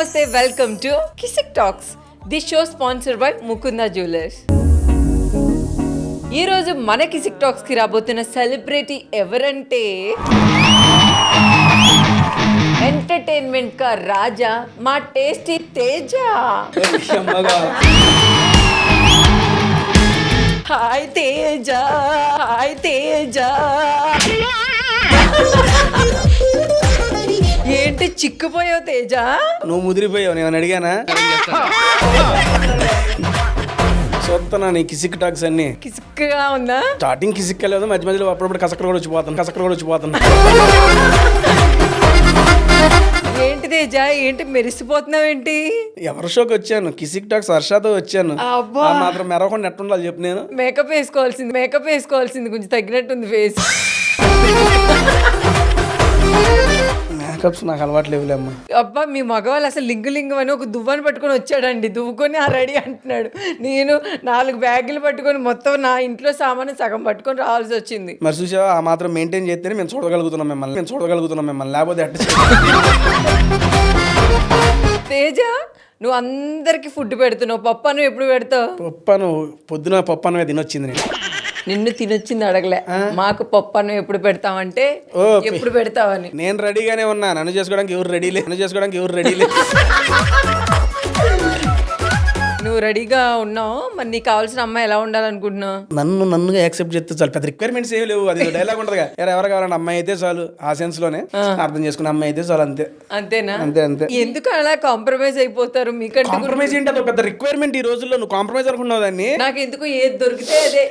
నమస్తే, welcome to Kissik talks. This show sponsored by Mukunda jewellers. ఈరోజు మన కిసిక్ టాక్స్ కి రాబోతున్న సెలబ్రిటీ ఎవరంటే ఎంటర్టైన్మెంట్ కా రాజా మా tasty Teja. Hi Teja, hi Teja. ఏంటి చిక్కుపోయావు తేజ? నువ్వు ముదిరిపోయావు, నేను అడిగానా? చూస్తున్నా నీ కిసిక్ టాక్స్ అన్ని. కిసిక్గా ఉందా? స్టార్టింగ్ కిసిక్ లేదు, మధ్య మధ్యలో అప్పుడప్పుడు కసకలు కూడా వచ్చిపోతాను. ఏంటి తేజ, ఏంటి మెరిసిపోతున్నావు ఏంటి? ఎవరి షోకి వచ్చాను? కిసిక్ టాక్స్ హర్షతో వచ్చాను. మాత్రం మెరవకుండా ఎట్టుండాలి చెప్పు. నేను మేకప్ వేసుకోవాల్సింది కొంచెం తగ్గినట్టుంది ఫేస్. మేకప్స్ నాకు అలవాటు లేవులేమ్మా. అబ్బా, మీ మగవాళ్ళు అసలు లింగు అని ఒక దువ్వని పట్టుకొని వచ్చాడండి. దువ్వుకొని ఆ రెడీ అంటున్నాడు. నేను 4 బ్యాగులు పట్టుకొని మొత్తం నా ఇంట్లో సామాను సగం పట్టుకొని రావాల్సి వచ్చింది. మరి చూసావా, ఆ మాత్రం మెయింటైన్ చేస్తేనే మేము చూడగలుగుతున్నాం మిమ్మల్ని లేకపోతే ఎట్ట. తేజ, నువ్వు అందరికి ఫుడ్ పెడుతున్నావు. పప్పు నువ్వు ఎప్పుడు పెడతావు? పొద్దున పప్పు అన్నమే తినొచ్చింది. నిన్ను తినొచ్చింది అడగలే. మాకు పప్పు అన్నం ఎప్పుడు పెడతావంటే ఎప్పుడు పెడతావని. నేను రెడీగానే ఉన్నా. నన్ను చేసుకోవడానికి ఎవరు రెడీ లేదు. నువ్వు రెడీగా ఉన్నావు. మరి నీకు కావాల్సిన అమ్మాయి ఎలా ఉండాలనుకుంటున్నావు? నన్నుగా యాక్సెప్ట్ చేస్తే చాలు. పెద్ద రిక్వైర్మెంట్స్ ఏమి లేవు. అది డైలాగ్ ఉంటది, ఎవరు కావాలంటే అమ్మాయి అయితే చాలు. ఆ సెన్స్ లోనే అర్థం చేసుకున్న అమ్మాయి అయితే చాలు. అంతేనా? అంతే. ఎందుకు అలా కాంప్రమైజ్ అయిపోతారు? మీకంటే కాంప్రమైజ్ ఏంటి? అది పెద్ద రిక్వైర్మెంట్ ఈ రోజుల్లో. నువ్వు కాంప్రమైజ్ అనుకున్నావు దాన్ని. నాకు ఎందుకు ఏది దొరికితే అదే.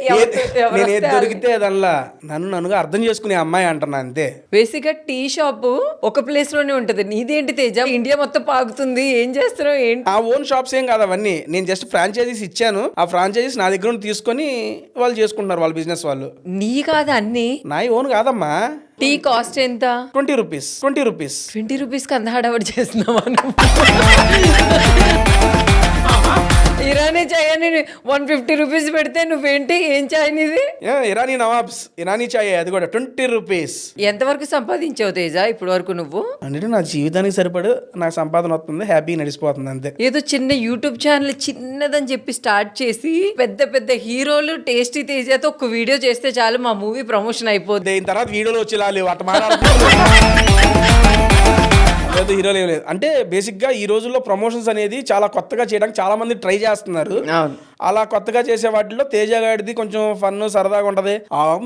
నేను ఏది దొరికితే అదల్లా నన్నుగా అర్థం చేసుకునే అమ్మాయి అంటున్నా. అంతే. బేసిక్ గా టీ షాప్ ఒక ప్లేస్ లోనే ఉంటది. నీదేంటి తేజ, ఇండియా మొత్తం పాకుతుంది. ఏం చేస్తున్నావు ఏంటి? ఆ ఓన్ షాప్స్ ఏం కాదు అవన్నీ. నేను జస్ట్ ఫ్రాంచైజీస్ ఇచ్చాను. ఆ ఫ్రాంచైజీస్ నా దగ్గర తీసుకొని వాళ్ళు చేసుకుంటున్నారు, వాళ్ళ బిజినెస్ వాళ్ళు. నీ కాదా అన్ని? నా ఓన్ కాదమ్మా. టీ కాస్ట్ ఎంత? 20 రూపీస్. 20 రూపీస్కి అంత హడావడి చేస్తున్నావా? ఇరానీ చాయ్ అని 150 రూపీస్ పెడితే నువ్వేంటి, ఏం చాయ్ నీది? ఇరానీ నవాబ్స్ ఇరానీ చాయ్, అది కూడా 20 రూపీస్. ఎంతవరకు సంపాదించావు తేజ ఇప్పుడు వరకు నువ్వు? అంటే నా జీవితానికి సరిపడు నాకు సంపాదన వస్తుంది, హ్యాపీ నడిచిపోతుంది అంతే. ఏదో చిన్న యూట్యూబ్ ఛానల్ చిన్నదని చెప్పి స్టార్ట్ చేసి పెద్ద హీరోలు టేస్టీ తేజతో ఒక వీడియో చేస్తే చాలు, మా మూవీ ప్రమోషన్ అయిపోద్ది. దీని తర్వాత వీడియోలో వచ్చి లాలి అట్ట హీరోలు ఏం లేదు. అంటే బేసిక్ గా ఈ రోజుల్లో ప్రమోషన్స్ అనేది చాలా కొత్తగా చేయడానికి చాలా మంది ట్రై చేస్తున్నారు. అలా కొత్తగా చేసే వాటిలో తేజ గాడిది కొంచెం ఫన్ సరదాగా ఉంటది.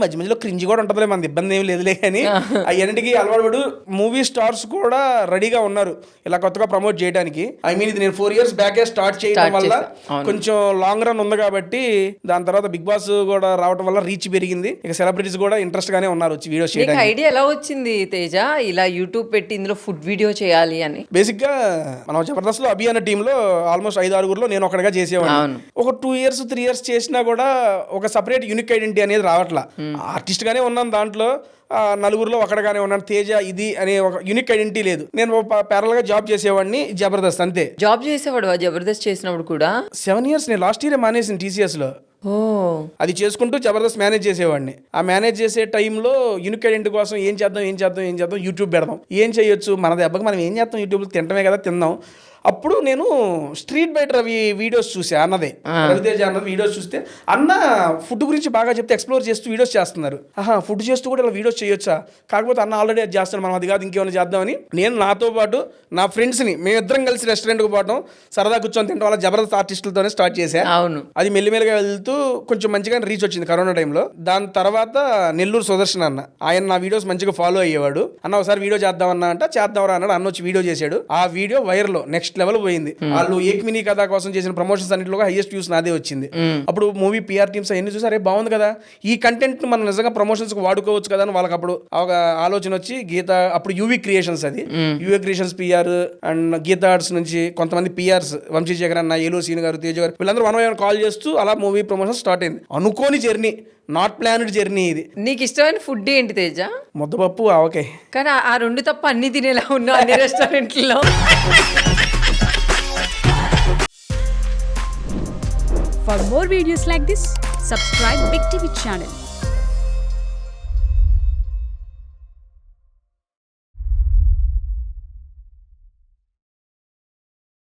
మధ్య మధ్యలో క్రింజ్ కూడా ఉంటది, మనది ఇబ్బంది ఏమి లేదులే. కానీ అవన్నిటికీ అలవాటు మూవీ స్టార్స్ కూడా రెడీగా ఉన్నారు ఇలా కొత్తగా ప్రమోట్ చేయడానికి. ఐ మీన్ ఇది నేను 4 years బ్యాకే స్టార్ట్ చేయడం వల్ల కొంచెం లాంగ్ రన్ ఉంది కాబట్టి, దాని తర్వాత బిగ్ బాస్ కూడా రావడం వల్ల రీచ్ పెరిగింది. ఇక సెలబ్రిటీస్ కూడా ఇంట్రెస్ట్ గానే ఉన్నారు వచ్చి వీడియోస్ చేయడానికి. ఐడియా ఎలా వచ్చింది తేజ ఇలా యూట్యూబ్ పెట్టి ఇందులో ఫుడ్ వీడియో చేయాలి అని? బేసిక్ గా మనం జబర్దస్త్ లో అభి అన్న టీమ్ లో ఆల్మోస్ట్ 5-6 నేను ఒకటిగా చేసేవాడిని. ఒక 2 years 3 years చేసినా కూడా ఒక సపరేట్ యూనిక్ ఐడెంటిటీ అనేది రావట్లా. ఆర్టిస్ట్ గానే ఉన్నాను, దాంట్లో 4 ఒకటిగానే ఉన్నాను. తేజ ఇది అనే ఒక యూనిక్ ఐడెంటిటీ లేదు. నేను ప్యారల్ గా జాబ్ చేసేవాడిని జబర్దస్త్, అంతే. జాబ్ చేసేవాడు జబర్దస్త్ చేసినప్పుడు కూడా? 7 years. నేను లాస్ట్ ఇయర్ మానేసిన TCS లో. అది చేసుకుంటూ జబర్దస్త్ మేనేజ్ చేసేవాడిని. ఆ మేనేజ్ చేసే టైంలో యూనిక్ ఐడెంటిటీ కోసం ఏం చేద్దాం యూట్యూబ్ పెడదాం. ఏం చేయొచ్చు, మన దెబ్బకి మనం ఏం చేద్దాం, యూట్యూబ్ తింటమే కదా, తిందాం. అప్పుడు నేను స్ట్రీట్ బైట్ రవి వీడియోస్ చూసా. రవితేజ అన్నది వీడియోస్ చూస్తే, అన్న ఫుడ్ గురించి బాగా చెప్తే ఎక్స్ప్లోర్ చేస్తూ వీడియోస్ చేస్తున్నారు. ఫుడ్ చేస్తూ కూడా ఇలా వీడియోస్ చేయొచ్చా? కాకపోతే అన్న ఆల్రెడీ అది చేస్తాను, మనం అది కాదు ఇంకేమైనా చేద్దామని నేను నాతో పాటు నా ఫ్రెండ్స్ని మేమిద్దరం కలిసి రెస్టారెంట్కి పోవడం, సరదా కూర్చొని తింటాం వల్ల జబర్దస్త్ ఆర్టిస్టులతోనే స్టార్ట్ చేశా. అవును. అది మెల్లిమెల్లిగా వెళ్తూ కొంచెం మంచిగా రీచ్ వచ్చింది కరోనా టైంలో. దాని తర్వాత నెల్లూరు సుదర్శన్ అన్న, ఆయన నా వీడియోస్ మంచిగా ఫాలో అయ్యేవాడు. అన్న ఒకసారి వీడియో చేద్దామన్నా అంటే చేద్దామరా అన్నాడు. అన్న వచ్చి వీడియో చేశాడు. ఆ వీడియో వైరల్ నెక్స్ట్ లెవెల్ పోయింది. వాళ్ళు ఏక్మినీ కథ కోసం చేసిన ప్రమోషన్స్ అన్నింటిలో హైయెస్ట్ వ్యూస్ నాదే వచ్చింది. అప్పుడు మూవీ PR టీమ్స్ అవన్నీ చూసి, అరే బాగుంది కదా, ఈ కంటెంట్ మనం నిజంగా ప్రమోషన్స్ వాడుకోవచ్చు కదా అని వాళ్ళకి అప్పుడు ఒక ఆలోచన వచ్చి గీత, అప్పుడు యూవీ క్రియేషన్స్, అది UV creations PR and Geetha arts నుంచి కొంతమంది PRs, వంశీశేఖర్ అన్న, ఏలూరు సీన్ గారు, తేజ గారు, వీళ్ళందరూ 1 కాల్ చేస్తూ అలా మూవీ ప్రమోషన్ స్టార్ట్ అయింది. అనుకోని జర్నీ, నాట్ ప్లాన్డ్ జర్నీ ఇది. నీకు ఇష్టమైన ఫుడ్ ఏంటి తేజ? ముద్దపప్పు, ఆవకాయ. కానీ ఆ 2 తప్ప అన్ని తినేలా ఉన్నా అన్ని రెస్టారెంట్లో. For more videos like this, subscribe Big TV channel.